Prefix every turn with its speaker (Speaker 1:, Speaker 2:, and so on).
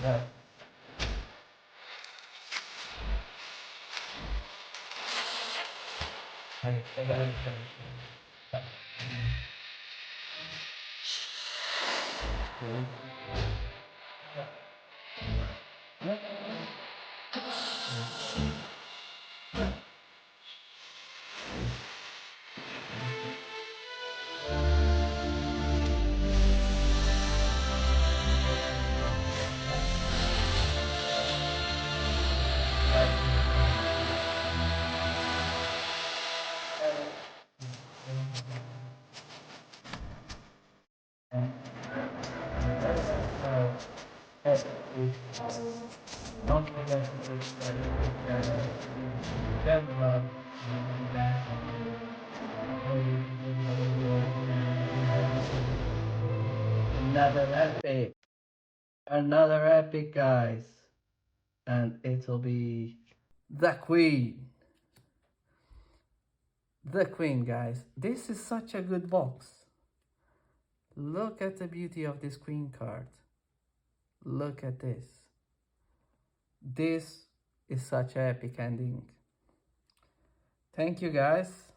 Speaker 1: Yeah. I got it. Don't forget to another epic, guys, and it'll be the Queen. The Queen, guys. This is such a good box. Look at the beauty of this Queen card. Look at this. This is such an epic ending. Thank you, guys.